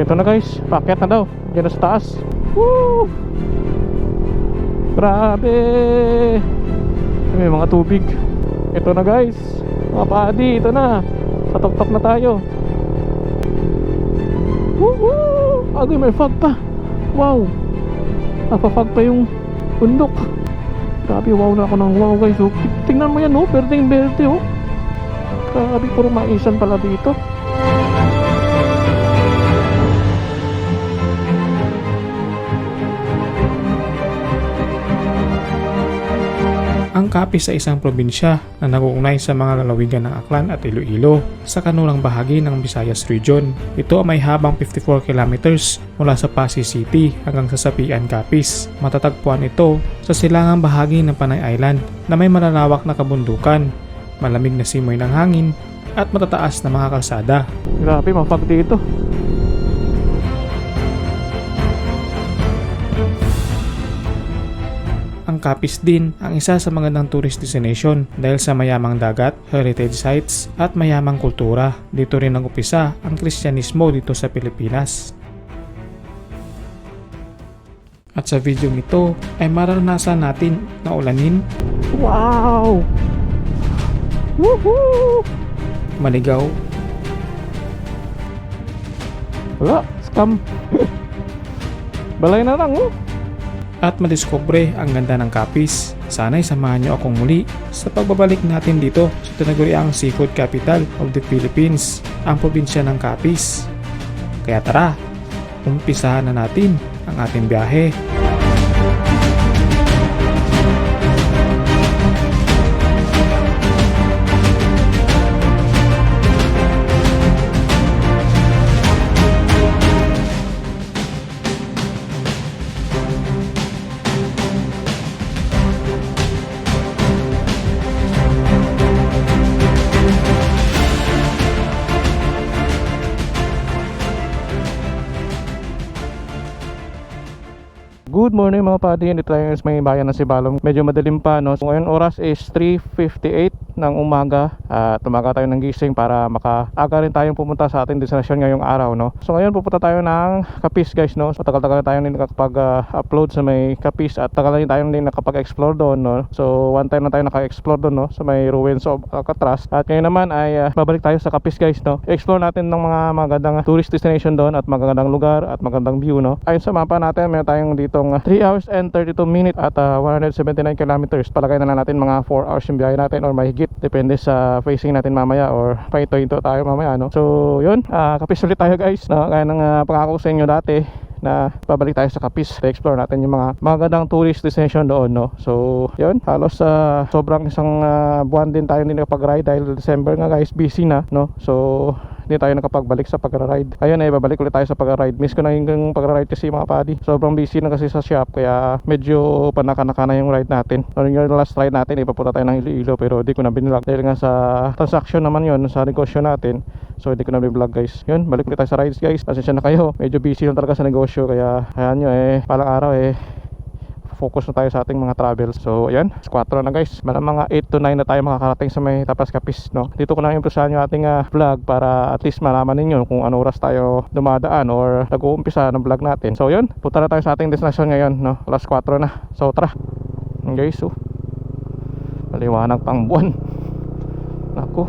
Ito na guys, paakyat na daw. Diyan na sa taas. Woo! Grabe! May mga tubig. Ito na guys, mga padi, ito na. Sa tuktok na tayo. Woo! Agay, may fog pa. Wow! Napafog pa yung bundok. Grabe, wow na ako ng wow guys. Oh, tingnan mo yan, oh, berdeng-berde, oh. Grabe, puro maisan pala dito. Ang Capiz sa isang probinsya na nag-uugnay sa mga lalawigan ng Aklan at Iloilo sa kanulang bahagi ng Visayas Region. Ito ay may habang 54 kilometers mula sa Pasig City hanggang sa Sapian, Capiz. Matatagpuan ito sa silangang bahagi ng Panay Island na may malalawak na kabundukan, malamig na simoy ng hangin at matataas na mga kalsada. Grabe, mapag dito. Ang Capiz din ang isa sa magandang tourist destination dahil sa mayamang dagat, heritage sites at mayamang kultura. Dito rin nag-upisa ang Kristyanismo dito sa Pilipinas. At sa video ito ay mararanasan natin na ulanin, Wow! Woohoo! maligaw, Wala, scam. Balay na lang, oh. at madiskubre ang ganda ng Capiz. Sana'y samahan niyo akong muli sa pagbabalik natin dito sa tinaguriang seafood capital of the Philippines, ang probinsya ng Capiz. Kaya tara, umpisahan na natin ang ating biyahe. Good morning mga padi, dito tayo sa may bayan ng Sibalom. Medyo madilim pa, no? So ngayon oras is 3:58 ng umaga. Tumaga tayo ng gising para makaaga rin tayong pumunta sa ating destination ngayong araw, no? So ngayon pupunta tayo ng Capiz guys, no? So tagal-tagal na tayo din nakapag-upload sa may Capiz at tagal na tayo din nakapag-explore doon, no? So one time na tayo naka-explore doon, no? Sa may ruins of Alcatraz. At ngayon naman ay babalik tayo sa Capiz guys, no? Explore natin ng mga magandang tourist destination doon at magandang lugar at magandang view, no? Ayon sa mapa natin, meron tayong ditong 3 hours and 32 minutes at 179 kilometers. Palagay na lang natin mga 4 hours yung biyahe natin or mahigit, depende sa facing natin mamaya or pahinto-hinto tayo mamaya, no? So yun, Capiz ulit tayo guys, no? Kaya ng pangako sa inyo dati na babalik tayo sa Capiz, explore natin yung mga magandang tourist destination doon, no? So yun, halos sobrang isang buwan din tayo hindi nakapag-ride dahil December nga guys, busy na, no? So hindi tayo nakapagbalik sa pag-ride. Ayun, babalik ulit tayo sa pag-ride. Miss ko na yung pag-ride kasi mga padi, sobrang busy na kasi sa shop, kaya medyo panaka-naka na yung ride natin. Ano yung last ride natin, ipapunta tayo ng Iloilo pero di ko na binilag dahil nga sa transaction naman yun, sa negosyo natin. So hindi ko na binilag guys. Yun, balik ulit tayo sa rides guys. Pasensya na kayo, medyo busy lang talaga sa negosyo, kaya ayan nyo palang araw focus na tayo sa ating mga travels. So ayan, 4 na guys, mga 8 to 9 na tayo makakarating sa may Tapas Capiz, no? Dito ko na impresahan yung ating vlog para at least malaman ninyo kung ano oras tayo dumadaan or nag-uumpisa ng vlog natin. So yun, punta na tayo sa ating destination ngayon, no? Alas 4 na. So tara guys, maliwanag pang buwan. Naku,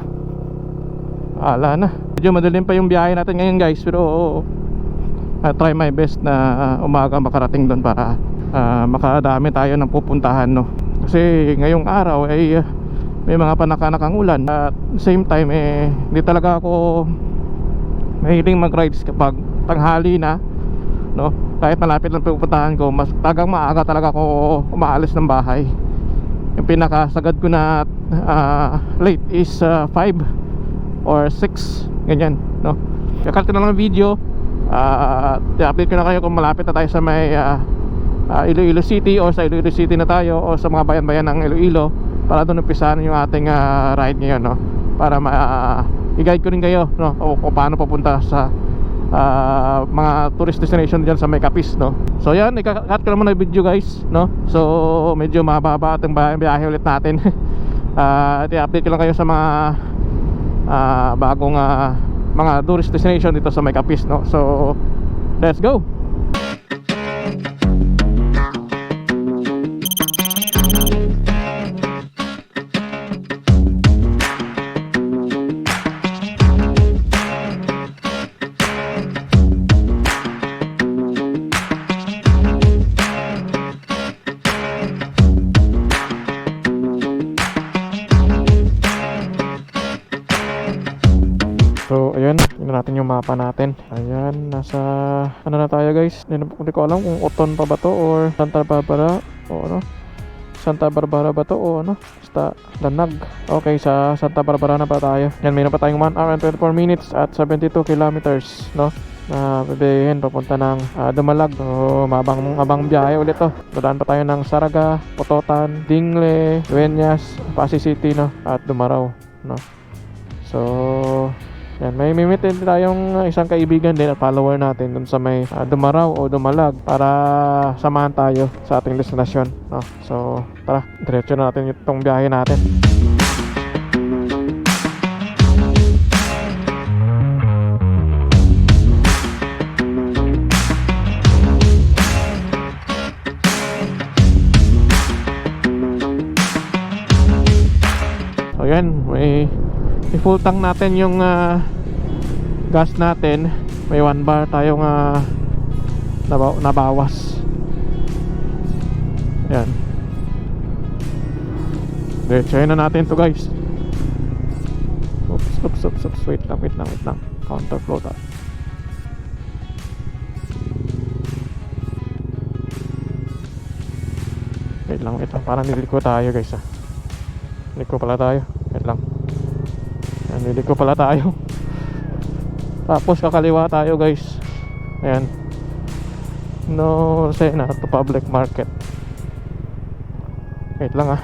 ala na, medyo madilim pa yung biyahe natin ngayon guys, pero I try my best na umaga makarating doon para makadami tayo ng pupuntahan, no? Kasi ngayong araw ay may mga panakanakang ulan at same time hindi talaga ako mahiling mag-rides kapag tanghali na, no? Kahit malapit lang pupuntahan ko, mas tagang maaga talaga ako umaalis ng bahay. Yung pinakasagad ko na late is 5 or 6 ganyan, no? Kakarte na lang ang video, i-update ko na kayo kung malapit na tayo sa may Iloilo City o sa Iloilo City na tayo o sa mga bayan-bayan ng Iloilo para doon umpisahan yung ating ride ngayon, no? Para i-guide ko rin kayo, no? O paano papunta sa mga tourist destination dyan sa may Capiz, no? So yan, i-cut ko naman na video guys, no? So medyo mahaba at ang biyahe ulit natin. I-update ko lang kayo sa mga bagong mga tourist destination dito sa may Capiz, no? So Let's go! So, ayan, tingnan natin yung mapa natin. Ayan, nasa, ano na tayo guys? Hindi ko alam kung Oton pa ba to or Santa Barbara o ano. Santa Barbara ba to o ano? Basta, Lanag. Okay, sa Santa Barbara na pa tayo. Yan, mayroon pa tayong 1 hour and 24 minutes at 72 kilometers, no? Na bibihin papunta ng Dumalag. So, mabang biyahe ulit to. Dadaan pa tayo ng Saraga, Pototan, Dingle, Dueñas, Pasig City, no? At Dumaraw, no? So, yan, may mimit din tayong isang kaibigan din at follower natin dun sa may Dumaraw o Dumalag para samahan tayo sa ating destinasyon, no? So tara, diretso na natin itong biyahe natin. So yan, may i-full tank natin yung gas natin. May 1 bar tayong nabawas. Yan. Diretsahin na natin to guys. Oops. Wait lang. Counterflow tayo. Wait lang. Parang niliko tayo guys Niliko pala tayo. Wait lang. Niliko pala tayo. Tapos kakaliwa tayo guys. Ayan. No, Lucena to public market. Wait lang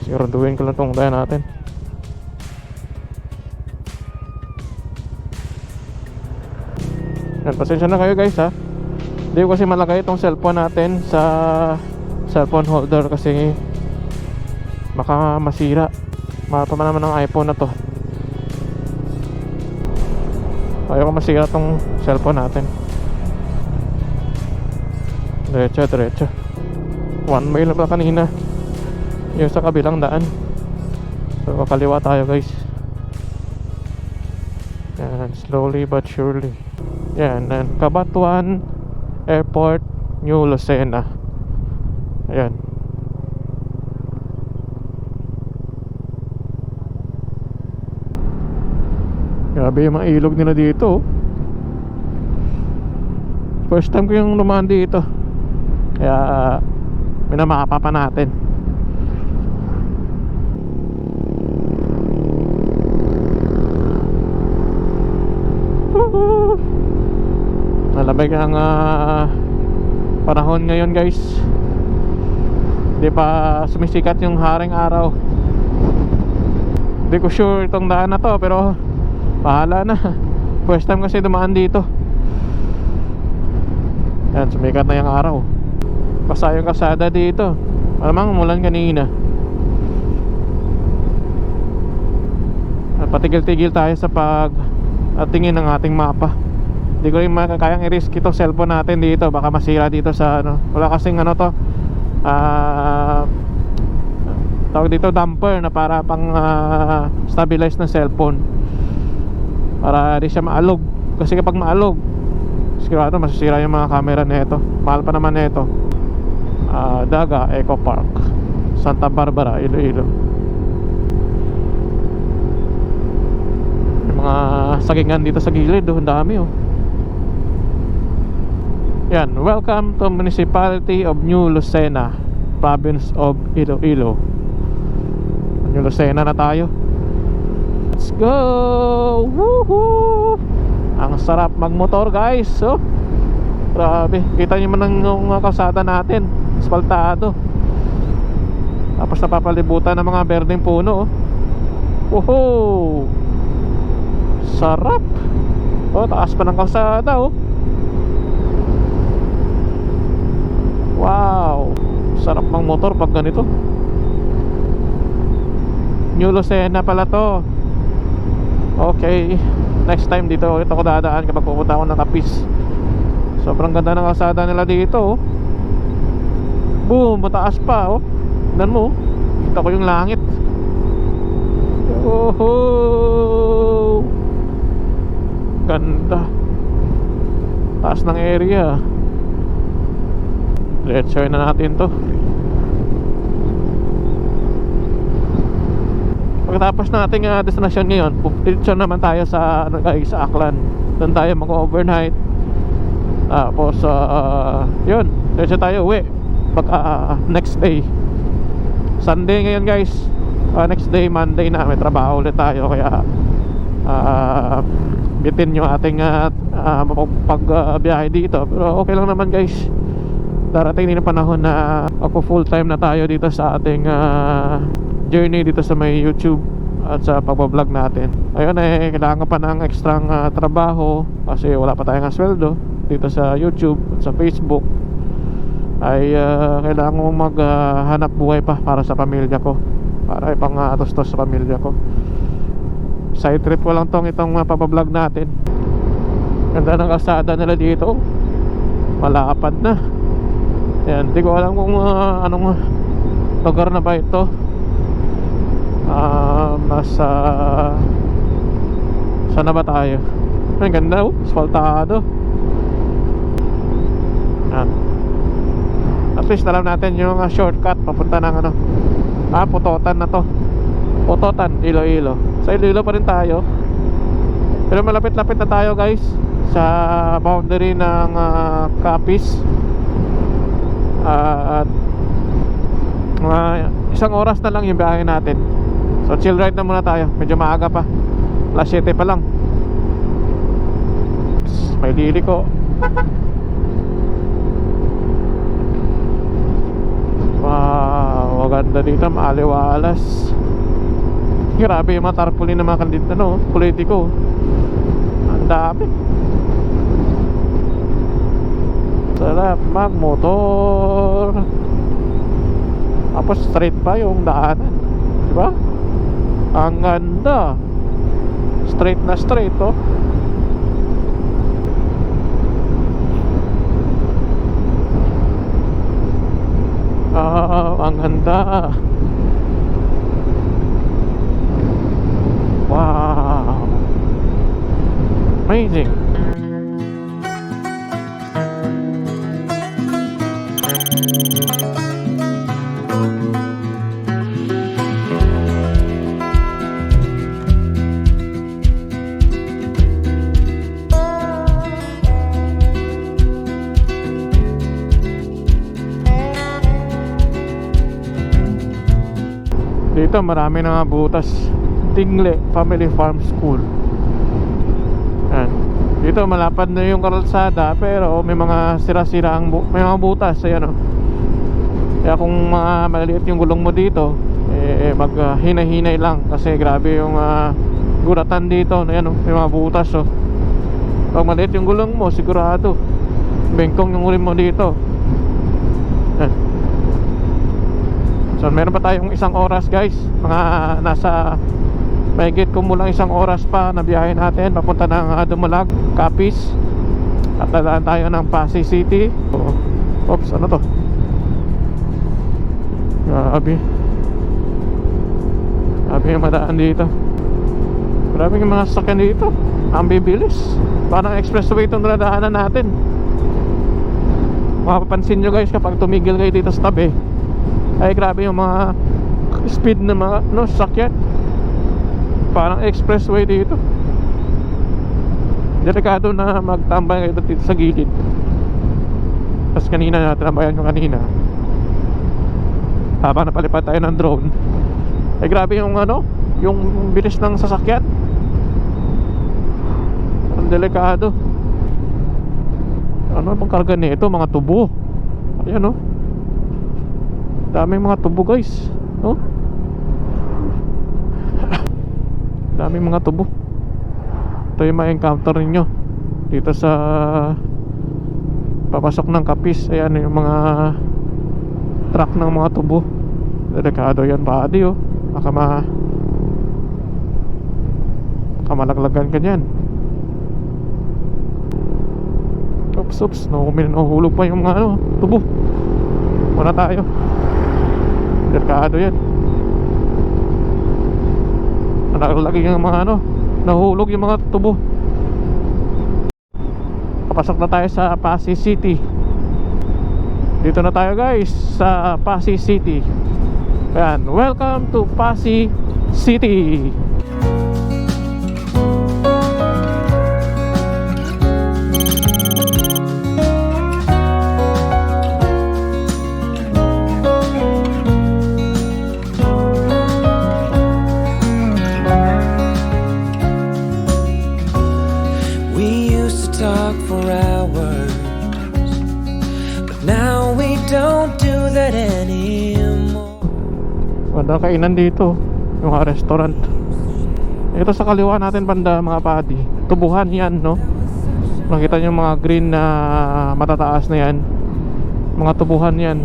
siguraduhin ko lang itong daya natin. Yan, pasensya na kayo guys Hindi ko kasi malagay itong cellphone natin sa cellphone holder kasi baka masira. Mahal pa naman ng iPhone na to. Ayaw ko masira tong cellphone natin. Diretso. One way lang pa kanina. Yung sa kabilang daan. So kakaliwa tayo guys. Yan, slowly but surely. Yan, Cabanatuan Airport, New Lucena. Ayan. Grabe yung mga ilog nila dito. First time ko yung lumaan dito. Kaya minamapa pa natin. Malamig ang panahon ngayon guys. Hindi pa sumisikat yung haring araw. Hindi ko sure itong daan na to, pero bahala na. First time kasi dumaan dito. Yan, sumikat na yung araw. Basta yung kasada dito. Malamang umulan kanina. At patigil-tigil tayo sa tingin ng ating mapa. Hindi ko rin makakayang i-risk itong cellphone natin dito. Baka masira dito sa wala kasing tawag dito damper na para pang stabilize ng cellphone, para di siya maalog. Kasi kapag maalog, sigurado masisira yung mga camera nito. Mahal pa naman nito. Daga Eco Park, Santa Barbara, Iloilo. May mga sagingan dito sa gilid, ang dami Yan, welcome to Municipality of New Lucena, Province of Iloilo. New Lucena na tayo. Let's go! Woohoo! Ang sarap magmotor guys. Grabe, kita nyo man ang kalsada natin, asfaltado. Tapos napapalibutan ng mga berdeng puno Woohoo! Sarap. Taas pa ng kalsada Wow, sarap mang motor pag ganito. New Lucena pala to. Okay, next time dito ulit ako dadaan kapag pupunta ako ng Capiz. Sobrang ganda ng kalsada nila dito, oh. Boom, mataas pa, oh. Tignan mo, kita ko yung langit. Oh, ganda. Taas ng area. Let's share na natin to. Pagkatapos ng ating destination ngayon, diretso naman tayo sa guys, sa Aklan. Doon tayo mag-overnight. Tapos yun, diretso tayo uwi pagka next day. Sunday ngayon guys. Next day, Monday na, may trabaho ulit tayo. Kaya bitin yung ating pagbiyahe dito. Pero okay lang naman guys. Darating din ang panahon na ako full time na tayo dito sa ating journey dito sa may YouTube at sa pagbablog natin. Ayun, kailangan pa ng ekstrang trabaho kasi wala pa tayong sweldo dito sa YouTube at sa Facebook. Ay kailangan mo maghanap buhay pa para sa pamilya ko, para ipang tustos sa pamilya ko. Side trip ko lang itong papablog natin. Ganda ng kalsada nila dito, malapad na. Yan, di ko alam kung anong lugar na ba ito. Nasa saan na ba tayo? Ang ganda, oh, asfaltado. Yan. At least alam natin yung shortcut papunta ng Putotan na to. Putotan, Iloilo. Sa Iloilo pa rin tayo. Pero malapit-lapit na tayo guys sa boundary ng Capiz. At isang oras na lang yung biyahe natin. So chill ride na muna tayo. Medyo maaga pa, alas 7 pa lang. May lili ko. Wow, maganda dito, maaliwalas. Grabe yung mga tarpaulin ng mga kandidato, politiko. Ang dami. Sarap magmotor. Tapos straight pa yung daanan, diba? Ang ganda. Straight na straight, oh. Ang ganda. Wow, amazing. Dito marami na nga butas. Tingle Family Farm School. Yan. Dito malapad na yung kalsada, pero may mga sira-sira may mga butas. Ayan, oh. Kaya kung maliliit yung gulong mo dito, maghinay-hinay lang kasi grabe yung guratan dito. Ayan, oh. May mga butas, oh. Pag maliit yung gulong mo, sigurado bengkong yung rim mo dito. Yan. So meron pa tayong isang oras guys. Mga nasa mahigit kumulang isang oras pa na biyahe natin papunta ng Dumalag, Capiz. At dadaan tayo ng Pasay City. Oops, ano to? Grabe. Grabe yung madaan dito. Grabe yung mga sasakyan dito. Ang bibilis. Parang expressway itong nadaanan natin. Mapapansin nyo guys kapag tumigil kayo dito sa tabi, ay grabe yung mga speed ng mga sasakyan. Parang expressway dito. Delikado na magtambay kayo dito sa gilid. Tapos kanina natambayan ko kanina, habang napalipad tayo ng drone, ay grabe yung yung bilis ng sasakyan. Ang delikado. Ano bang karga nito? Mga tubo. Ayan, oh. Daming mga tubo guys, oh. Daming mga tubo. Ito yung ma-encounter ninyo dito sa papasok ng Capiz. Ayan yung mga truck ng mga tubo. Delikado yan, buddy, oh. Baka malaglagan ka dyan. Oops, nahuhulog pa yung mga tubo. Muna tayo. Delikado yan. Nakalagi yung mga nahuhulog yung mga tubo. Papasok na tayo sa Pasig City. Dito na tayo guys sa Pasig City. Ayan, welcome to Pasig City. Talk for hours, but now we don't do that anymore. Banda kainan dito, yung restaurant. Ito sa kaliwa natin banda mga padi. Tubuhan yan, no? Nakita nyo yung mga green na matataas na yan. Mga tubuhan yan.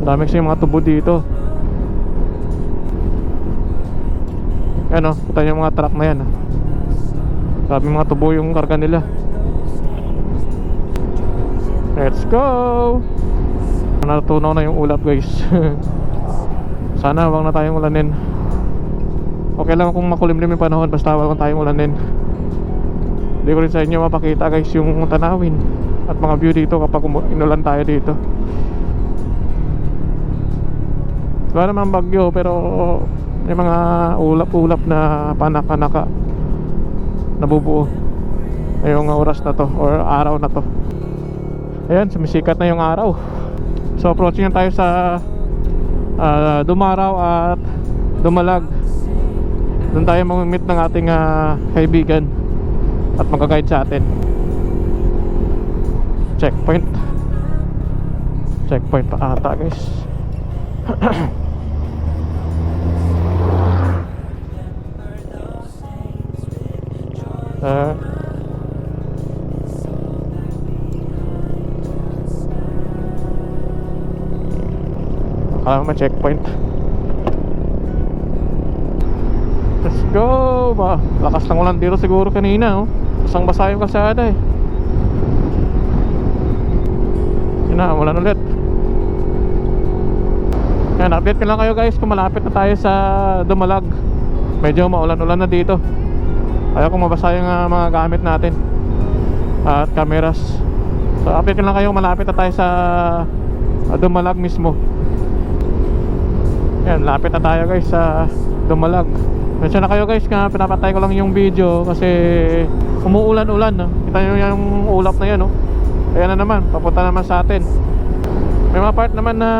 Dami kasi yung mga tubo dito. Yan, kita nyo yung mga truck na yan. Sabi mga tubo yung karga nila. Let's go. Natunaw na yung ulap guys. Sana wag na tayong ulanin. Okay lang kung makulimlim yung panahon, basta wag na tayong ulanin. Hindi ko rin sa inyo mapakita guys yung tanawin at mga view dito kapag inulan tayo dito. Wala naman bagyo pero may mga ulap-ulap na panaka-naka nabubuo ngayong oras na to or araw na to. Ayan, sumisikat na yung araw. So approaching na tayo sa Dumaraw at Dumalag. Doon tayo mag-meet ng ating kaibigan at mag-guide sa atin. Checkpoint pa ata guys. Akala mo checkpoint. Let's go. Lakas ng ulan dito siguro kanina, basang basa yung kalsada eh. Yun na, ulan ulit. Yan, update ko lang kayo guys kung malapit na tayo sa Dumalag. Medyo maulan-ulan na dito. Ayaw kung mabasa yung mga gamit natin at cameras. So update ko lang kayo, malapit na tayo sa Dumalag mismo. Yan, lapit na tayo guys sa Dumalag. Medyo na kayo guys nga pinapatay ko lang yung video kasi umuulan-ulan, no? Kita nyo yung ulap na yan, no? Ayan na naman, papunta naman sa atin. May mga part naman na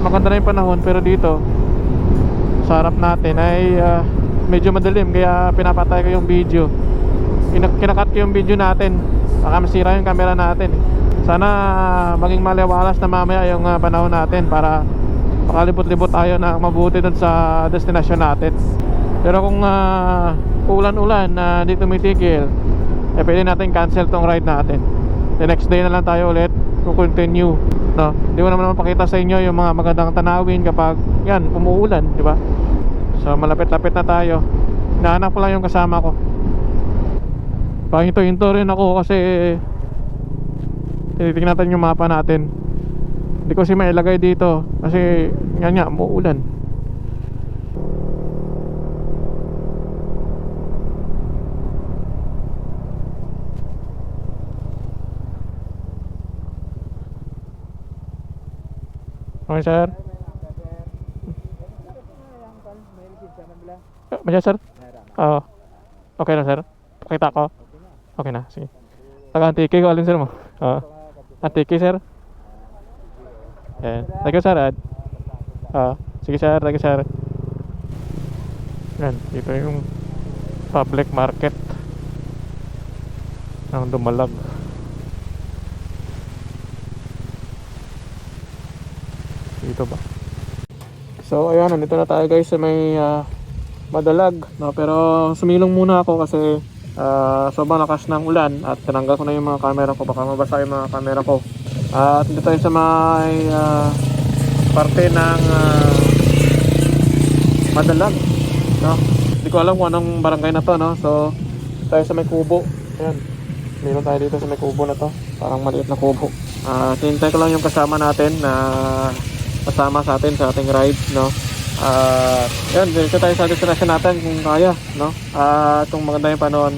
maganda na yung panahon, pero dito sa harap natin ay medyo madilim, kaya pinapatay ko yung video. Kinakat ko yung video natin, baka masira yung camera natin. Sana maging maliwalas na mamaya yung panahon natin para makalibot-libot tayo na mabuti dun sa destination natin. Pero kung ulan-ulan na di tumitigil, pwede natin cancel tong ride natin. The next day na lang tayo ulit continue, no? Di ko naman pakita sa inyo yung mga magandang tanawin kapag yan umuulan, di ba? So malapit-lapit na tayo. Hinahanap ko lang yung kasama ko. Pahinto-hinto rin ako kasi tinitingnan natin yung mapa natin. Hindi ko kasi mailagay dito kasi nga umuulan. Okay sir. Masya sir? Oo. Okay na sir? Pakita ko? Okay na, sige. Taga-antiki ko alin sir mo? Oo. Antiki sir? Yan. Thank you sir. Sige sir, thank you sir. Yan, dito yung public market ng Dumalag. Dito ba? So ayan, nandito na tayo guys sa may Madalag, no? Pero sumilong muna ako kasi sobrang lakas ng ulan at tinanggal ko na yung mga camera ko, baka mabasa yung mga camera ko. At dito tayo sa may parte ng Madalag, no? Hindi ko alam kung anong barangay na to, no? So tayo sa may Kubo. Ayan, Meron tayo dito sa may kubo na to. Parang maliit na kubo. Hintay ko lang yung kasama natin na kasama sa atin sa ating ride, no? Yan, dito tayo sa destination natin kung kaya, no? Itong maganda yung panahon.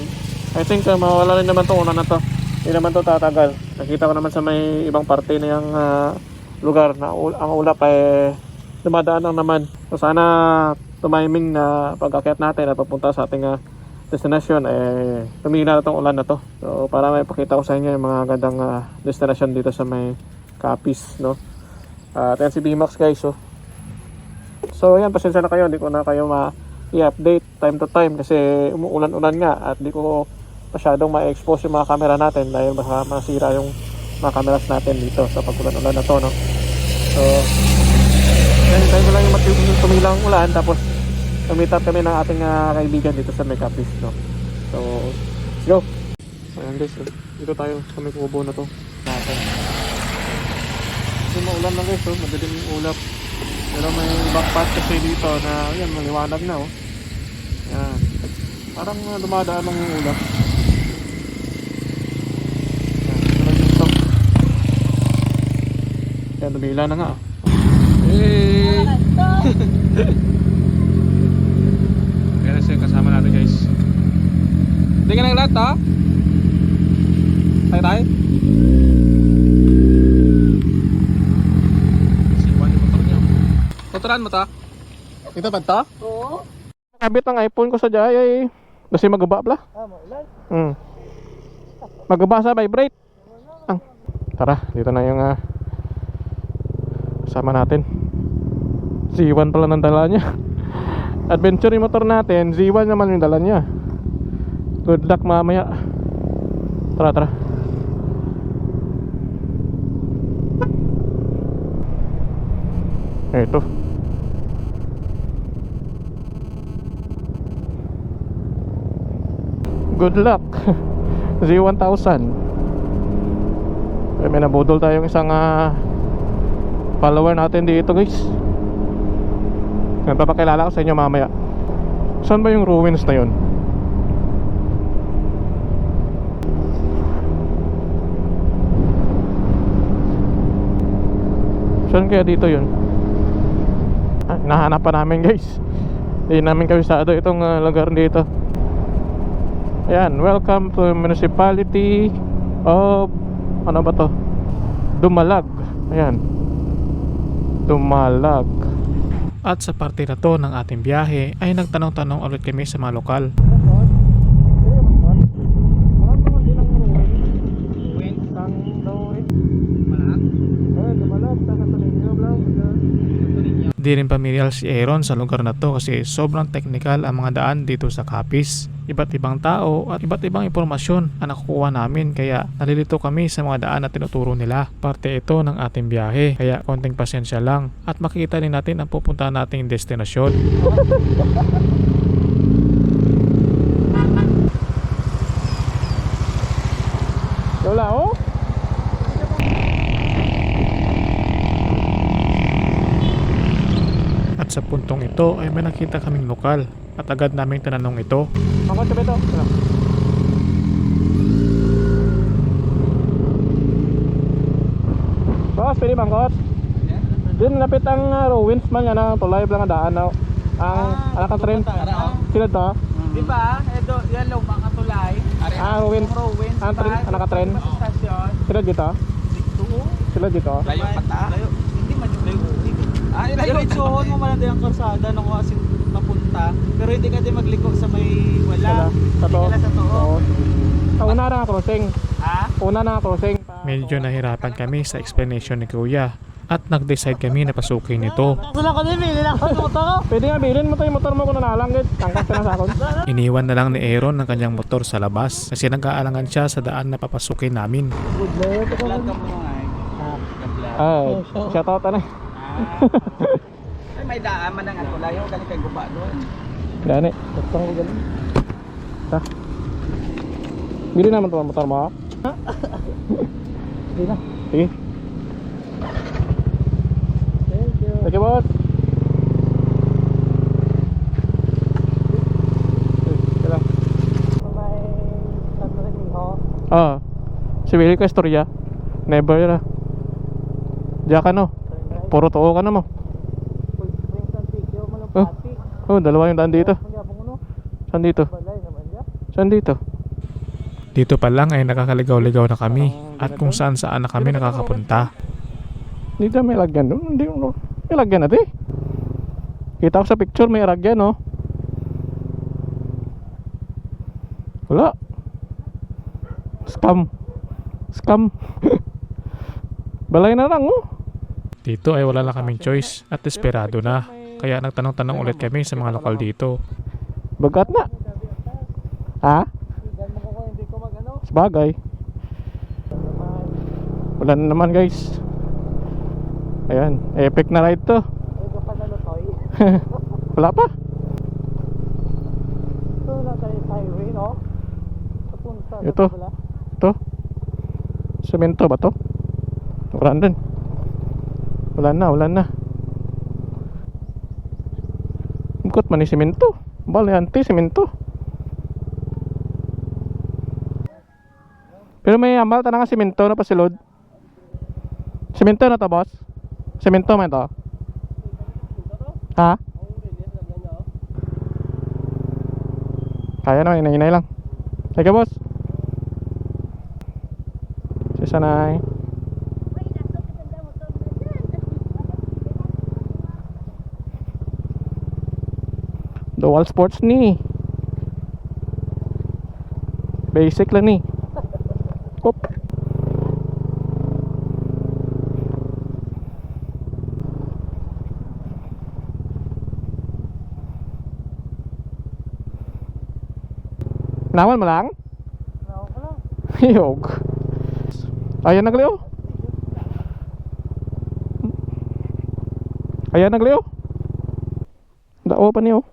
I think mawala rin naman itong una na to. Hindi naman to tatagal. Nakita ko naman sa may ibang parte na yung lugar na ang ulap ay dumadaan lang naman. So sana tumiming na pag-akyat natin at papunta sa ating destination tumigil na itong ulan na to. So para may pakita ko sa inyo yung mga gandang destination dito sa may Capiz, no? At yan si BMAX guys, oh. So yan, pasensya na kayo, hindi ko na kayo i-update time to time kasi umuulan-ulan nga at di ko masyadong ma-expose yung mga camera natin dahil baka masira yung mga cameras natin dito sa pag-ulan-ulan na to, no? So yan, tayo ko lang yung tumilang ulan tapos tumit up kami ng ating kaibigan dito sa may Capiz, no? So let's go. Ayan guys, dito tayo sa may kubo na to natin. Kasi maulan lang guys, madaling yung ulap. Pero may backpass kasi dito na yan, maliwanag na, oh. Yan. Parang dumadaan lang yung ulap. Yan, ito lang dito. Yan, dumila na nga, oh. Hey! Kaya na siya kasama natin guys. Hindi ka lang lahat, ha? Tayo? Tuturan mo ta? Ito ba ta? Oo. Kabit ang iPhone ko sa jay ay kasi magaba pala. Maulan. Magaba sa vibrate. Tara, dito na yung sama natin. Z1 pala ng dala niya. Adventure yung motor natin, Z1 naman yung dala niya. Good luck mamaya. Tara. Ito. Good luck. Z1000. May nabudol tayong isang follower natin dito guys. Nagpapakilala ko sa inyo mamaya. Saan ba yung ruins na yun? Saan kaya dito yun? Nahanap pa namin guys. Hindi namin kabisado itong lugar dito. Ayan, welcome to municipality of ano ba to? Dumalag. Ayan, Dumalag. At sa parte na to ng ating biyahe ay nagtanong-tanong ulit kami sa mga lokal. Di rin pamilyar si Aaron sa lugar na to kasi sobrang technical ang mga daan dito sa Capiz. Iba't ibang tao at iba't ibang impormasyon ang nakukuha namin kaya nalilito kami sa mga daan na tinuturo nila. Parte ito ng ating biyahe kaya konting pasensya lang at makikita din natin ang pupuntahan nating destinasyon. Lola, oh? At sa puntong ito ay may nakita kaming lokal at agad naming tinanong ito. Mangkot sabi ito. Boss, pwede mangkot? Din lapit ang ruins man yan ang tulay lang ang daan na ang anak ang tren. Sila to? Di ba? Ito, yan lang mga tulay. Ruins. Ruins. Ang tren, anak ang tren. Sa stasyon. Sila dito? Dito. Sila dito? Layo pa ta? Hindi man layo. Diretsohon mo man ang karsada nung kasi napunta. Pero hindi ka din magliko sa may wala. Sa to? Hindi ka sa to. Una na crossing. Ha? Una na crossing. Medyo nahirapan kami sa explanation ni Kuya at nag-decide kami na pasukin ito. Sala ko din, bilhin ako sa motor ko. Pwede nga bilhin mo to yung motor mo kung nanalanggit. Tangkas ka na sa akon. Iniwan na lang ni Aaron ang kanyang motor sa labas kasi nag-aalangan siya sa daan na papasukin namin. Good luck. Vlog ka mo nga eh. Shoutout na. Ay, may daan man ang tulay. Yung galing kay guba doon. Gani. Bastang ko galing. Ta. Bilhin naman to ang motor mo. Hindi na. Sige. Thank you, boss. Oo. Si Willie ko istorya. Never yun ah. Diyan ka no. Puro too ka na mo. Oh, dalawa yung daan dito. Saan dito? Saan dito? Dito pa lang ay nakakaligaw-ligaw na kami at kung saan saan na kami nakakapunta. Dito may lagyan doon. Hindi mo. May lagyan natin. Kita ko sa picture may lagyan no. Wala. Scam. Scam. Balay na lang oh. Dito ay wala lang kaming choice at desperado na. Kaya nagtanong-tanong ulit kami sa mga lokal dito. Bagat na. Ha? Sabagay. Wala na naman guys. Ayan, epic na ride to. Wala pa. Ito. Ito. Semento ba to? Wala din. Wala na. Ikot man ni semento. Bale anti semento. Pero may amal tanang nga semento na pasilod. Semento na to, boss? Semento man to? Ha? Kaya naman, inay lang. Sige, boss. Si Sanay. Dual sports ni. Basic lang ni. Hop. Naman mo lang? Naman ko lang. Hiyog. Ayan nagliw. Ayan nagliw. Dao pa niyo.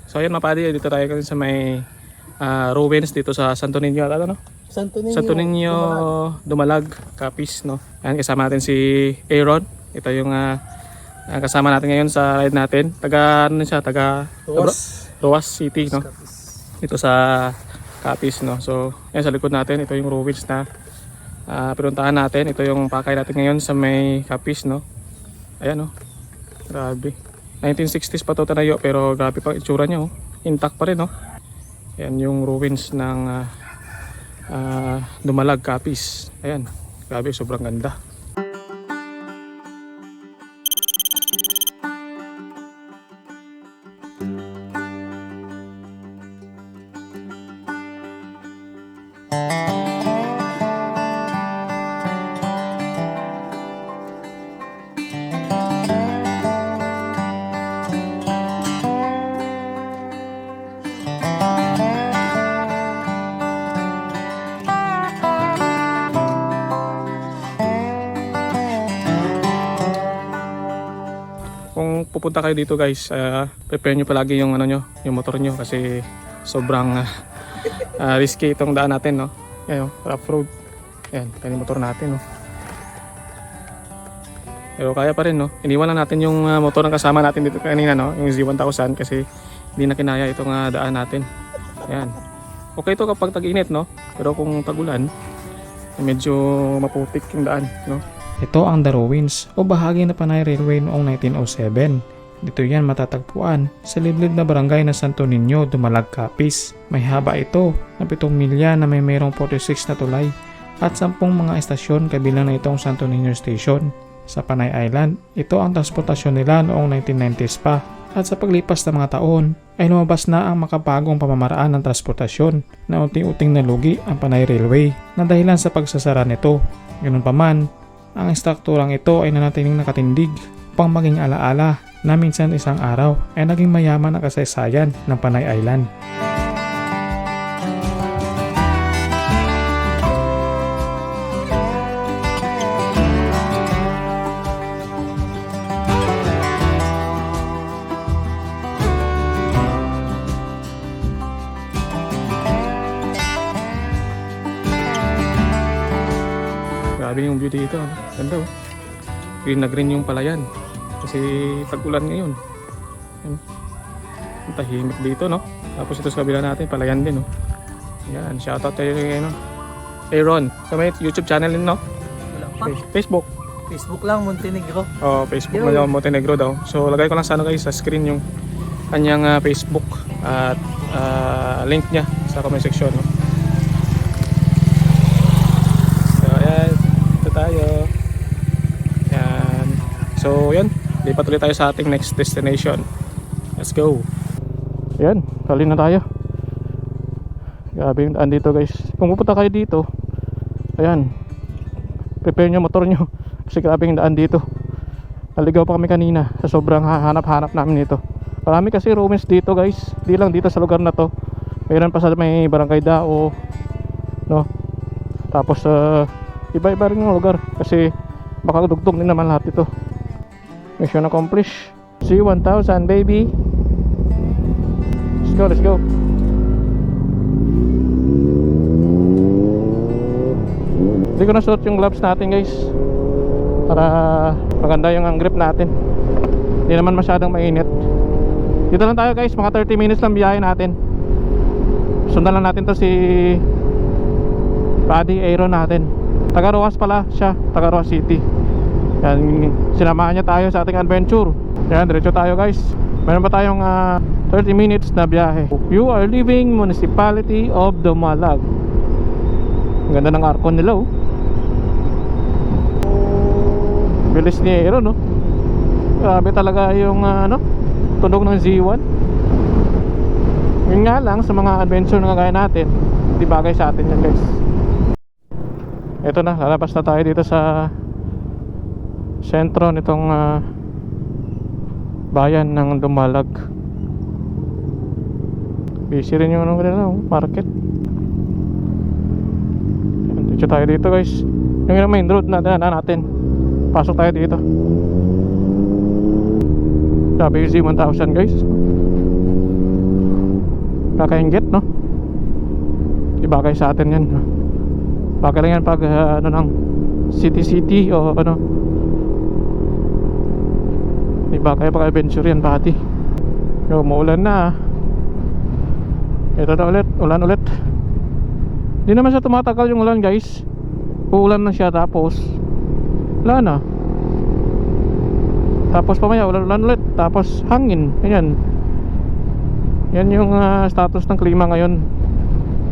So ayan mga padi, dito tayo sa may ruins dito sa Santo Niño, ano? Santo Niño Dumalag, Capiz, no? Ayan, kasama natin si Aaron. Ito yung kasama natin ngayon sa ride natin. Taga ano siya, taga Roas City, no? Dito sa Capiz, no? So ayan sa likod natin, ito yung ruins na pinuntahan natin. Ito yung pakay natin ngayon sa may Capiz, no? Ayan, no? Grabe. 1960s pa to tanayo, pero grabe pa itsura niya, oh. Intact pa rin, no? Ayan yung ruins ng Dumalag, Capiz. Ayan, grabe, sobrang ganda. Kung pupunta kayo dito guys, prepare nyo palagi yung ano nyo, yung motor nyo kasi sobrang risky itong daan natin, no? Ayan, rough road. Ayan, kaya yung motor natin, no? Pero kaya pa rin, no? Iniwan lang natin yung motor ng kasama natin dito kanina, no? Yung Z1000 kasi hindi na kinaya itong daan natin. Ayan. Okay to kapag tag-init, no? Pero kung tag-ulan, medyo maputik yung daan, no? Ito ang The Ruins o bahagi na Panay Railway noong 1907. Dito yan matatagpuan sa liblib na barangay na Santo Niño, Dumalag, Capiz. May haba ito na 7 milya na may mayroong 46 na tulay at 10 mga estasyon kabilang na itong Santo Niño Station. Sa Panay Island, ito ang transportasyon nila noong 1990s pa at sa paglipas ng mga taon ay lumabas na ang makabagong pamamaraan ng transportasyon na unting-unting nalugi ang Panay Railway na dahilan sa pagsasara nito. Ganun pa man, ang strukturang ito ay nanatiling nakatindig upang maging alaala na minsan isang araw ay naging mayaman ang kasaysayan ng Panay Island. Grabe yung view dito, no? Ganda, oh. Green na green yung palayan kasi tag-ulan ngayon. Ayan. Ang tahimik dito, no? Tapos ito sa kabila natin, palayan din, no? Yan, shoutout kayo kay ano, Aaron. So may YouTube channel din, no? Wala pa. Facebook. Facebook lang, Montenegro. Oh, Facebook Yo. na Montenegro daw. So lagay ko lang sana guys sa screen yung kanyang Facebook at link niya sa comment section, no? So ayan, ito tayo. Yan. So yan, lipat ulit tayo sa ating next destination. Let's go. Ayan, kali na tayo. Grabe yung daan dito guys. Kung pupunta kayo dito, ayan, prepare nyo motor nyo. Kasi grabe yung daan dito. Naligaw pa kami kanina sa sobrang hanap-hanap namin dito. Marami kasi ruins dito guys. Di lang dito sa lugar na to. Mayroon pa sa may Barangay Dao, no? Tapos iba-iba rin yung lugar. Kasi baka dugtong din naman lahat ito. Mission accomplished. C1000 baby. Let's go, let's go. Hindi ko na suot yung gloves natin guys, para maganda yung grip natin. Hindi naman masyadong mainit. Dito lang tayo guys, mga 30 minutes lang biyahe natin. Sundan lang natin to si Buddy Aaron natin. Taga Rojas pala siya, taga Rojas City. Yan, sinamahan niya tayo sa ating adventure. Yan, diretso tayo guys. Meron pa tayong 30 minutes na biyahe. You are leaving Municipality of Dumalag. Ang ganda ng aircon nila, oh. Bilis ni Aaron, no? Grabe talaga yung tunog ng Z1. Yun nga lang, sa mga adventure na kagaya natin, hindi bagay sa atin yan guys. Ito na, lalabas na tayo dito sa sentro nitong bayan ng Dumalag. Busy rin yung market. Dito tayo dito guys. Yung main road na natin. Pasok tayo dito. Sabi yung Z1000 guys. Kakainggit, no? Di bagay sa atin yan. Bagay lang yan pag ng city o ano. Di bagay pag adventure yan pati. Yo, maulan na. Ito na ulit, ulan ulit. Di naman siya tumatagal yung ulan guys. Uulan na siya tapos wala na. Tapos pamaya ulan ulit. Tapos hangin. Ayan. Yan yung status ng klima ngayon.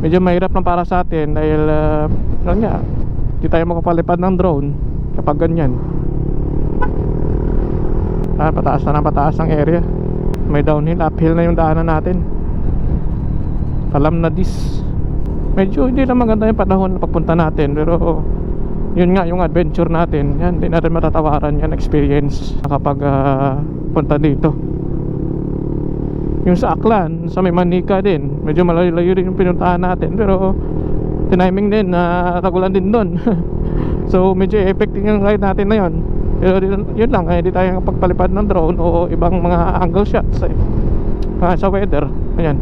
Medyo mahirap lang para sa atin. Dahil lang nga, di tayo makapalipad ng drone kapag ganyan. Pataas na pataas ang area. May downhill, uphill na yung daanan natin. Alam na this. Medyo hindi na maganda yung panahon na pagpunta natin. Pero yun nga yung adventure natin, yan, hindi natin matatawaran yan experience kapag punta dito. Yung sa Aklan, sa may Manika din, medyo malayo-layo rin yung pinuntahan natin. Pero tiniming din na tagulan din doon. So medyo effective yung ride natin na yun. Pero yun lang, hindi tayo pagpalipad ng drone o ibang mga angle shots sa weather. Ayan.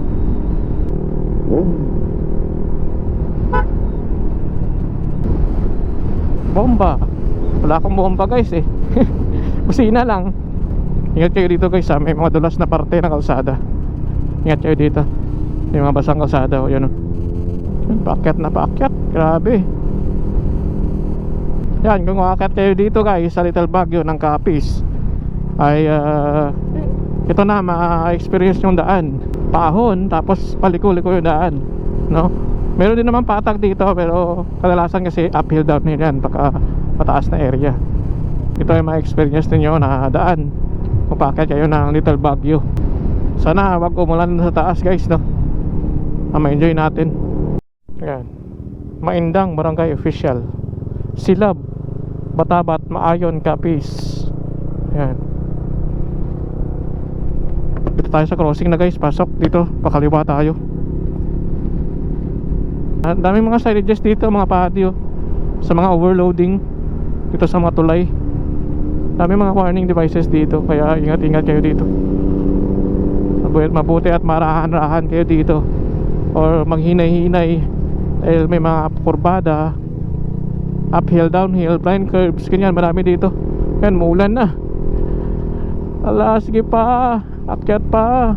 Bomba. Wala akong bomba guys eh. Busina lang. Ingat kayo dito guys, may mga dulas na parte ng kalsada. Ingat kayo dito. May mga basang kalsada. O yan o. Paakyat na paakyat. Grabe. Yan, kung makakit kayo dito guys sa Little Baguio ng Capiz, ay ito na, ma-experience yung daan. Pahon, tapos paliko-liko yung daan, no? Meron din naman patag dito, pero kadalasan kasi uphill downhill yan, pagka mataas na area. Ito ay ma-experience ninyo na daan kung paakyat kayo ng Little Baguio. Sana wag umulan sa taas guys, no? Ma-enjoy natin. Ayan, Maindang Barangay Official, Silab, Batabat, Maayon, Capiz. Ayan. Dito tayo sa crossing na guys. Pasok dito, pakaliwa tayo. Daming mga signages dito, mga patio, sa mga overloading dito sa mga tulay. Daming mga warning devices dito, kaya ingat-ingat kayo dito. Mabuti at marahan-rahan kayo dito, or maghinay-hinay dahil may mga kurbada, uphill, downhill, blind curves, ganyan, marami dito. Yan, maulan na. Ala, sige pa, akyat pa.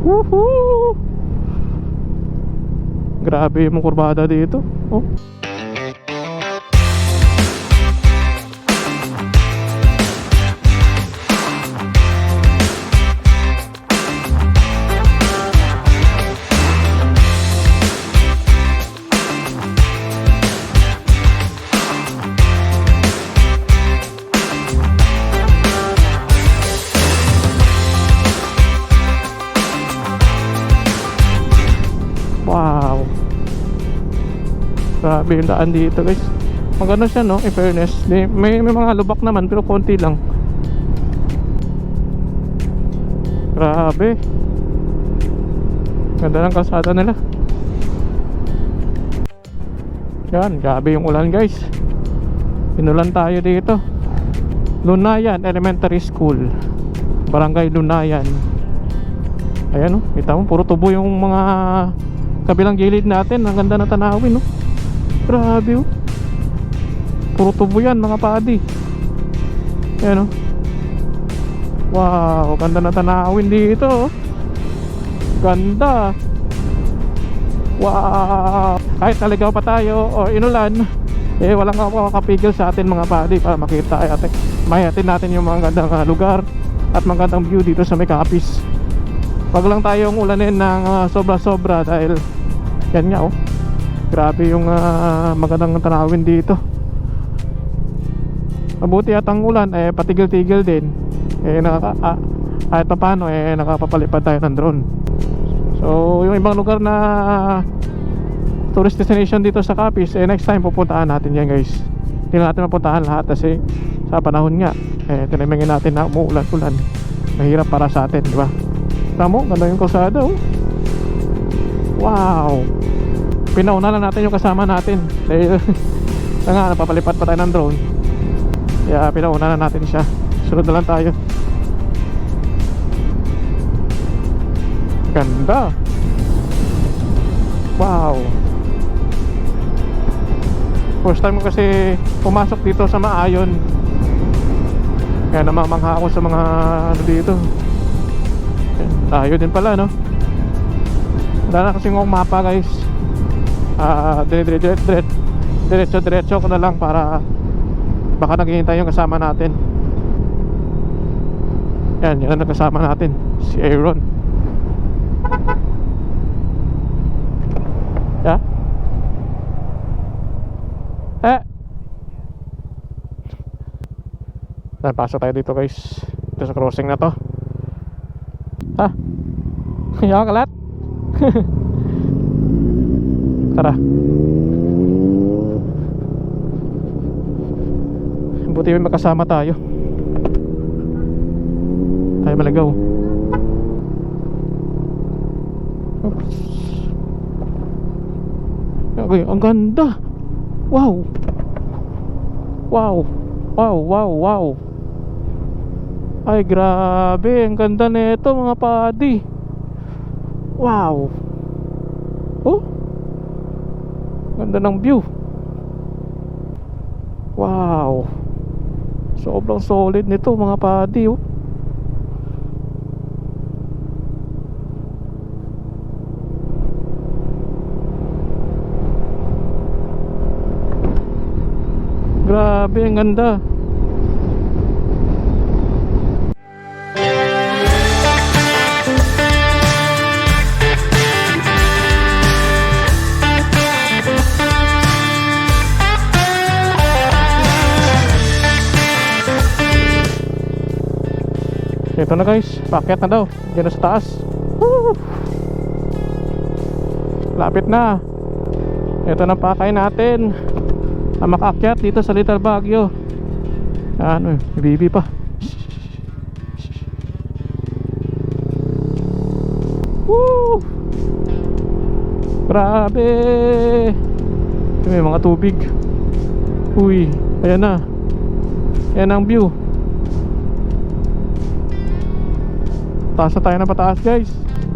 Woohoo! Grabe yung kurbada dito. Oh. Wow. Grabe yung daan dito guys. Maganda siya no, in fairness. May mga lubak naman pero konti lang. Grabe. Ganda ng kalsada nila. Yan, grabe yung ulan guys. Inulan tayo dito. Lunayan Elementary School, Barangay Lunayan. Ayan o, kita mo, puro tubo yung mga kabilang gilid natin. Ang ganda na tanawin, no? Grabe, oh. Puro tubo yan, mga padi. Ayan, oh. Wow, ganda na tanawin dito, oh. Ganda. Wow. Kahit naligaw pa tayo o inulan, walang makakapigil sa atin, mga padi, para makita mayatin natin yung mga gandang lugar at magandang view dito sa may Capiz. Wag lang tayong ulanin ng sobra-sobra dahil yan nga, oh. Grabe yung magandang tanawin dito. Mabuti at ang ulan patigil-tigil din. Kahit pa paano nakapapalipad tayo ng drone. So yung ibang lugar na tourist destination dito sa Capiz, next time pupuntahan natin yan guys. Hindi natin mapuntahan lahat kasi sa panahon nga tinimingin natin na umuulan-ulan. Mahirap para sa atin, di ba? Tamo, ganda yung kalsada, oh. Wow. Pinauna lang natin yung kasama natin dahil nga napapalipat pa tayo ng drone. Kaya pinauna na natin siya. Sunod na lang tayo. Ganda. Wow. First time ko kasi pumasok dito sa Maayon. Kaya namamangha ako sa mga ano dito. Tayo din pala, no? Wala na kasing mapa guys. Diretso ko na lang para baka naghihintay yung kasama natin. Yan ang kasama natin, si Aaron. Yeah? Pasok tayo dito guys. Dito sa crossing na to. Yaw kalat. Tara. Buti may makasama tayo. Tayo malagaw. Oops. Okay, ang ganda. Wow. Wow. Wow, wow, wow. Ay grabe, ang ganda nito mga padi. Wow. Oh, ganda ng view. Wow. Sobrang solid nito mga padi, oh. Grabe, ang ganda. Ito na guys, paakyat na daw. Diyan na sa taas. Woo! Lapit na. Ito na pakay natin. Makaakyat dito sa Little Baguio. Ano, bibi pa. Woo! Grabe. May mga tubig. Uy, ayan na. Ayan ang view. Taas na tayo na pataas guys.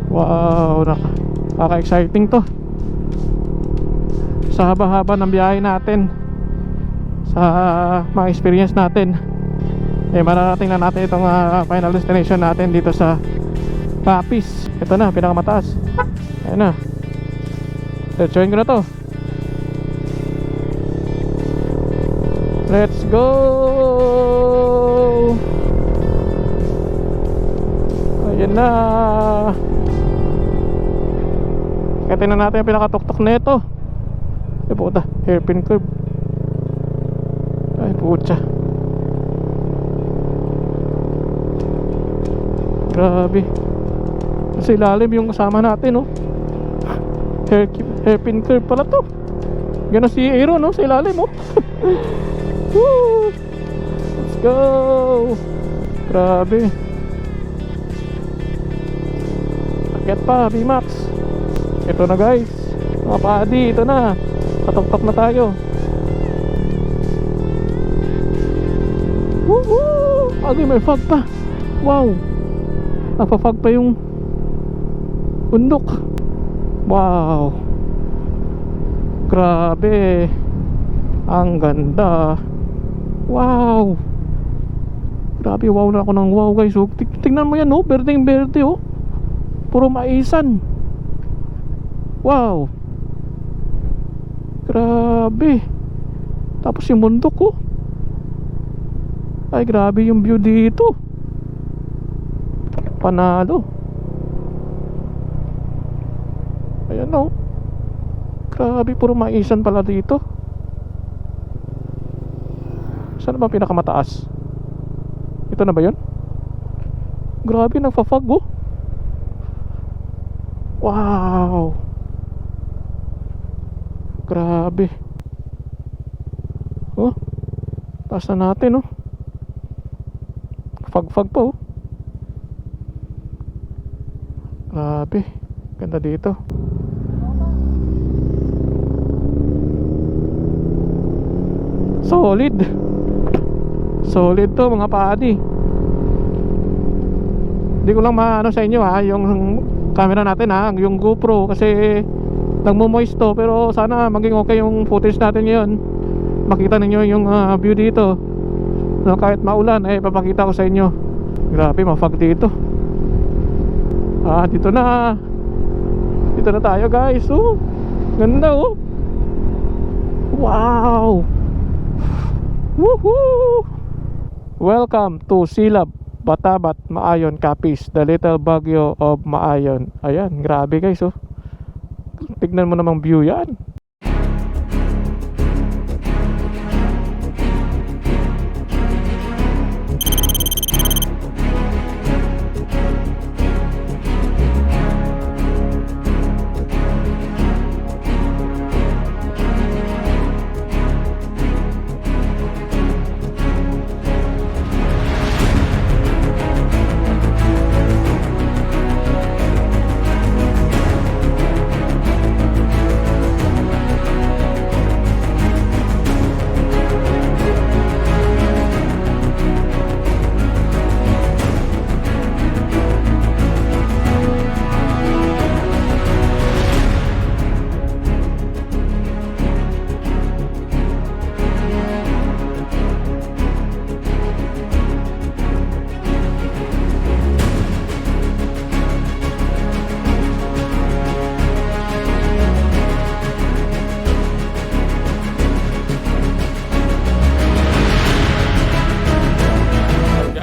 Wow, nakaka-exciting to. Sa haba-haba ng biyahe natin, sa mga experience natin, mararating na natin itong final destination natin dito sa Capiz. Ito na, pinakamataas. Ayan na. Let's join ko na to. Let's go! Ayan na. Kaya tingnan natin yung pinakatuktok na ito. Ay puta, hairpin curve. Ay puta. Grabe. Sa ilalim yung kasama natin, no? Hairpin curve pala to. Gano'n si Aero, no? Sa ilalim, oh. Woo! Let's go! Grabe. Akit pa, VMAX. Ito na guys. Mga padi, ito na. Patok-tok na tayo. Woo! Agay, may fog pa. Wow! Napafog pa yung bundok. Wow! Grabe. Ang ganda. Wow! Grabe, wow na ako ng wow guys. Oh, tingnan mo yan, oh. Berdeng berde, oh. Puro maisan. Wow! Grabe. Tapos yung bundok, oh. Ay, grabe yung view dito. Panalo. Ayan, oh. Grabe, puro maisan pala dito. Saan ba pinakamataas? Ito na ba yun? Grabe, nagfa-fog, oh. Wow. Grabe. Oh, taas na natin, oh. Fog-fog pa, oh. Grabe, ganda dito. Solid. Solid to mga padi. Hindi ko lang maano sa inyo ha, yung camera natin ha, yung GoPro kasi nagmo-moist to, pero sana maging okay yung footage natin ngayon. Makita ninyo yung view dito. No, kahit maulan eh papakita ko sa inyo. Grabe, ma-fog dito. Dito na. Dito na tayo guys. Oh, ganda oh. Wow. Woohoo! Welcome to Silab, Batabat, Maayon, Capiz, the little Baguio of Maayon. Ayan, grabe guys, oh. Tignan mo namang view yan.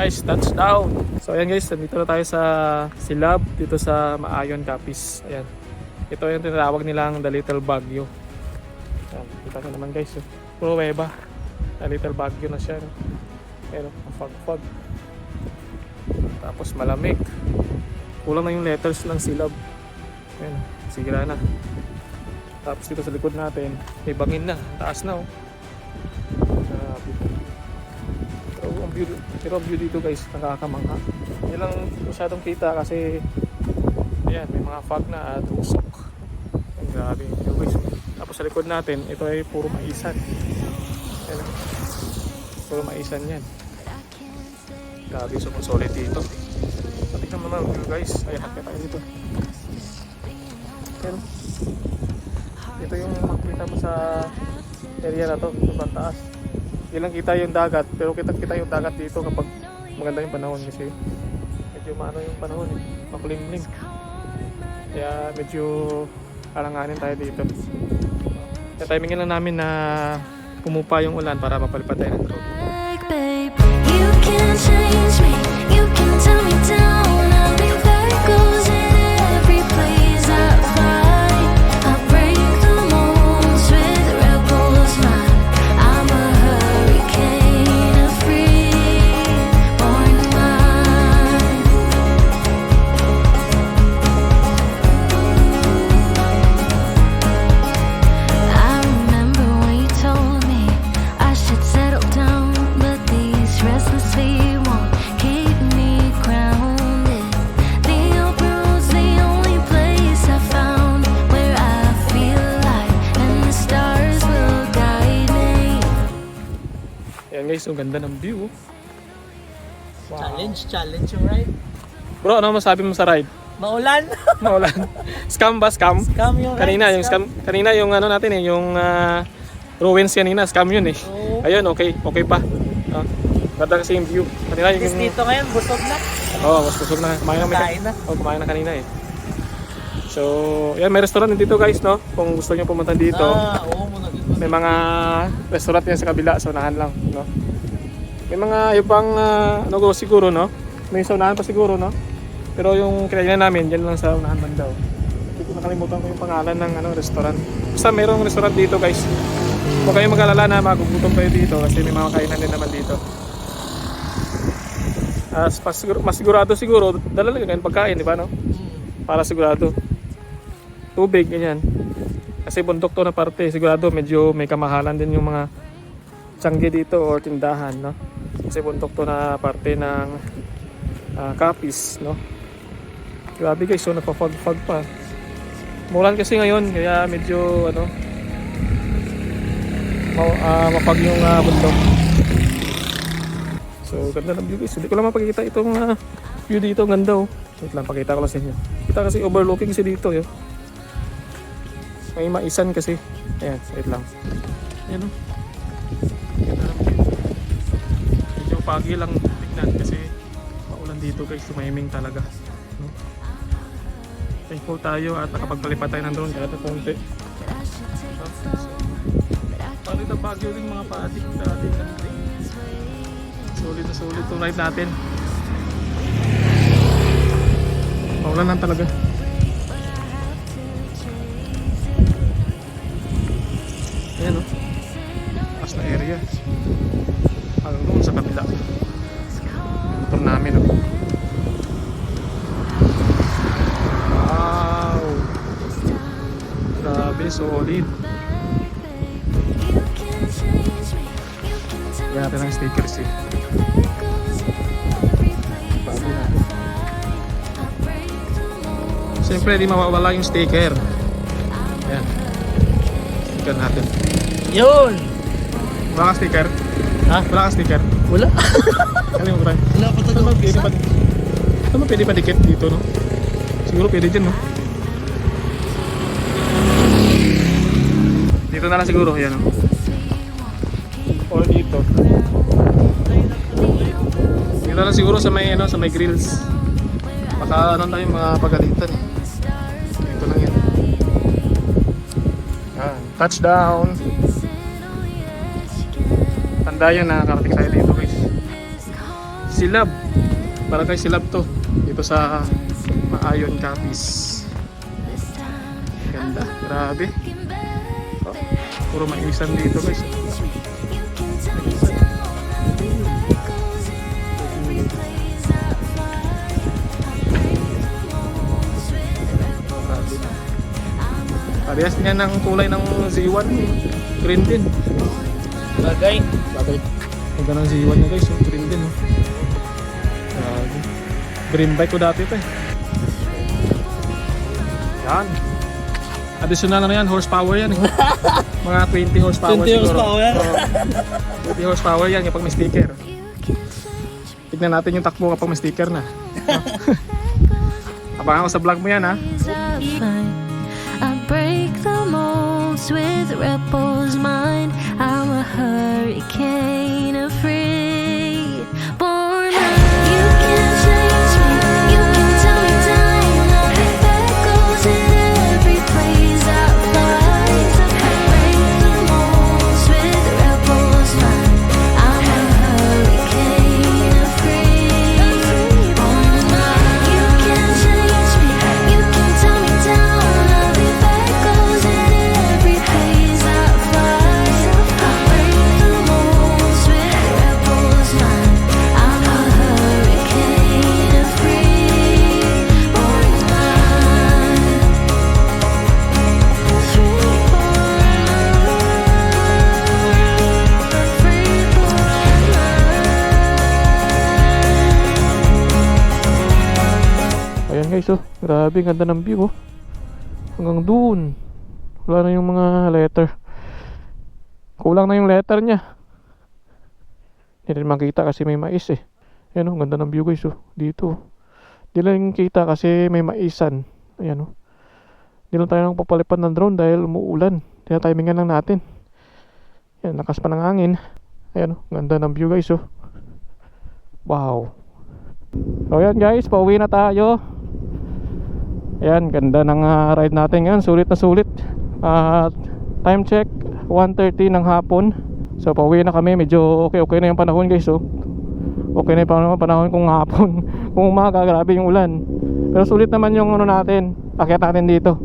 Guys, touchdown. So ayan guys, dito na tayo sa Silab, dito sa Maayon, Capiz. Ayan. Ito yung tinatawag nilang The Little Baguio. Ayan, kita nyo naman guys. Pruweba. The Little Baguio na siya. Pero fog-fog. Tapos malamig. Kulang na yung letters ng Silab. Ayan, sigira na. Tapos dito sa likod natin, may bangin na. Taas na, oh. Pero ang view dito guys, nakakamangha. Hindi lang masyadong kita kasi ayan, may mga fog na at usok. Ang grabe yung view guys. Tapos sa likod natin, ito ay puro maisan. Ayan, puro maisan yan. Grabe, super solid dito. Patignan mo naman ang view guys. Ayan, hakit tayo dito. Pero ito yung makikita mo sa area na to, sobrang taas. Hindi lang kita yung dagat, pero kita yung dagat dito kapag maganda yung panahon kasi medyo maano yung panahon, makulimlim. Kaya medyo Alanganin tayo dito. Kaya timingin lang namin na pumupa yung ulan para mapalipad tayo ng drone. Babe, you can change me, you can tell me down. I'll be echoes in every place I find. I'll break the molds with rebels mind. I'm a hurricane, a free-born mind. I remember when you told me I should settle down, but these restless feet won't keep me grounded. The open road's the only place I found where I feel alive, and the stars will guide me. Ayan guys, ang ganda ng view. Wow. Challenge yung ride. Bro, ano masabi mo sa ride? Maulan. Maulan. Scam ba? Scam? Scam yung Kanina, ride, yung scam. Kanina yung ano natin eh, yung ruins kanina, scam yun eh. Oo. Ayun, okay. Okay pa. Ganda kasi yung view. Kanina At least yung... dito ngayon, busog na. Oo, mas busog na. Kain na. Oh, kumain na kanina eh. So, yan, may restaurant din dito guys, no? Kung gusto nyo pumunta dito. Oo, muna dito. May mga restaurant yan sa kabila, sa unahan lang, no? May mga ibang ano go siguro, no? May sa unahan pa siguro, no? Pero yung kinain namin, dyan lang sa unahan banda. Hindi ko nakalimutan ko yung pangalan ng ano, restaurant. Basta mayroong restaurant dito guys. Huwag kayong mag-alala na magugutom kayo dito kasi may mga kainan din naman dito. Mas sigurado siguro, dala lang kayo pagkain, di ba, no? Para sigurado. Tubig, ganyan. Kasi bundok to na parte, sigurado medyo may kamahalan din yung mga tiyangge dito or tindahan, no? Kasi bundok to na parte ng Capiz, no? Grabe guys, so napafag-fag pa. Mulan kasi ngayon, kaya medyo ano, mapag yung bundok. So ganda ng view guys, hindi ko lang mapakita itong view dito, ang ganda oh. Wait lang, pakita ko lang sa inyo. Kita kasi overlooking kasi dito yun. May maisan kasi. Ayan, wait lang. Ayan o. Medyo pagi lang tignan kasi maulan dito guys, tumahiming talaga, no? Thankful tayo at nakapagpalipat tayo ng drone kahit na konti. Palit ang Baguio din mga paadik sa ating country. Solid na solid itong ride natin. Maulan lang talaga. Ayan o, taas na area hanggang doon sa kabila. Motor namin o. Wow, grabe, solid. Kaya natin ang stickers eh. Bago natin. Siyempre di mawawala yung sticker. Ayan, sticker natin. Yun! Wala ka sticker? Ha? Wala ka sticker? Wala. Kalimutan. Wala pa Saan ba pwede pa dikit dito, no? Siguro pwede dyan, no? Dito na lang siguro, yan, no? Or dito. Dito na lang siguro sa may, ano, sa may grills. Baka ano tayo mga pagalitan, eh. Dito lang yan. Yan. Touchdown! Tanda yan na nakarating tayo dito guys. Silab. Para kay Silab to. Dito sa Maayon, Capiz. Ganda. Grabe. Oh, puro maisan dito guys. Parehas niya ng kulay ng Z1. Green din. Bagay. Bagay. Ganda ng Z1 niya guys. Green din. Grabe. Green bike ko dati ito eh. Yan. Additional na yan. Horsepower yan eh. Mga 20 horsepower 20 siguro. horsepower? Oo. 20 horsepower yan kapag may sticker. Tignan natin yung takbo kapag may sticker na. Abangan ko sa vlog mo yan ha. I break the molds with rebel's mind. I'm a hurricane, a free-born mind. You can change me, you can tell me down. I'll be echoes in every place I Grabe, ganda ng view oh. Hanggang doon. Wala na yung mga letter. Kulang na yung letter niya. Hindi rin makita kasi may mais eh. Ayan oh, ganda ng view guys oh. Dito. Di lang kita kasi may maisan. Ayan oh. Di lang tayo nang papalipad ng drone dahil umuulan. Kaya timingan lang natin. Ayan, lakas pa ng hangin. Ayan oh, ganda ng view guys oh. Wow. So ayan guys, pauwi na tayo. Ayan, ganda ng ride natin ngayon. Sulit na sulit. Time check 1:30 ng hapon. So pauwi na kami. Medyo okay na yung panahon guys oh. Okay na yung panahon kung hapon. Kung umaga, grabe yung ulan. Pero sulit naman yung ano natin, akyat natin dito.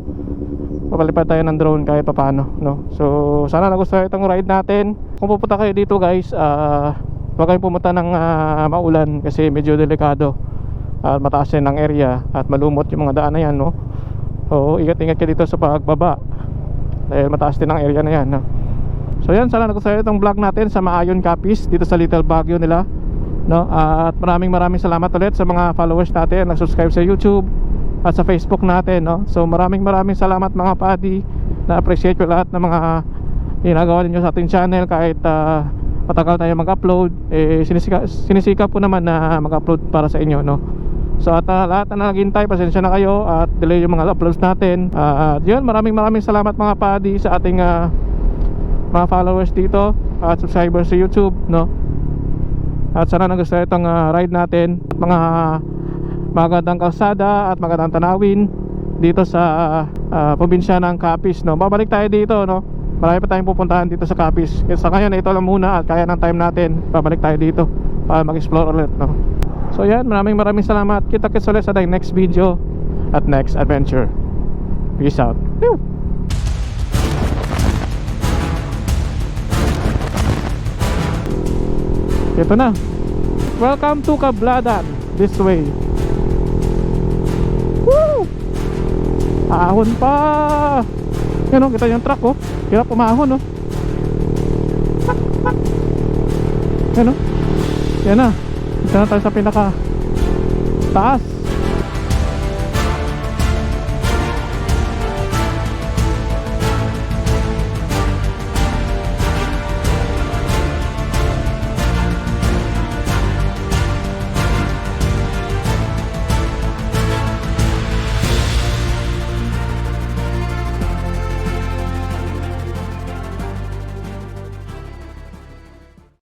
Papalipad tayo ng drone kahit paano, no? So sana nagustuhan itong ride natin. Kung pupunta kayo dito guys, huwag kayong pumunta ng maulan kasi medyo delikado. At mataas din ang area at malumot yung mga daan na yan, no? So ingat-ingat ka dito sa pagbaba dahil mataas din ang area na yan, no? So yan, sana nagustuhan itong vlog natin sa Maayon Capiz dito sa Little Baguio nila, no? At maraming salamat ulit sa mga followers natin na subscribe sa YouTube at sa Facebook natin, no? So maraming salamat mga padi. Na-appreciate ko lahat ng mga ginagawa ninyo sa ating channel kahit matagal tayo mag-upload. Sinisikap po naman na mag-upload para sa inyo, no? So at lahat na naghintay, pasensya na kayo at delay yung mga uploads natin. At yun, maraming salamat mga padi sa ating mga followers dito at subscribers sa YouTube, no? At sana nagustuhan itong ride natin. Mga magandang kalsada at magandang tanawin dito sa probinsya ng Capiz, no? Babalik tayo dito, no? Marami pa tayong pupuntahan dito sa Capiz. Sa ngayon, ito lang muna at kaya ng time natin. Babalik tayo dito para mag-explore ulit, no? So yan, maraming salamat. Kita-kits ulit sa next video at next adventure. Peace out. Woo! Ito na. Welcome to Cabladan. This way. Woo! Ahon pa. Yan o, kita yung truck oh. Hirap umahon oh. Yan o. Yan na. Ito na tayo sa pinaka taas.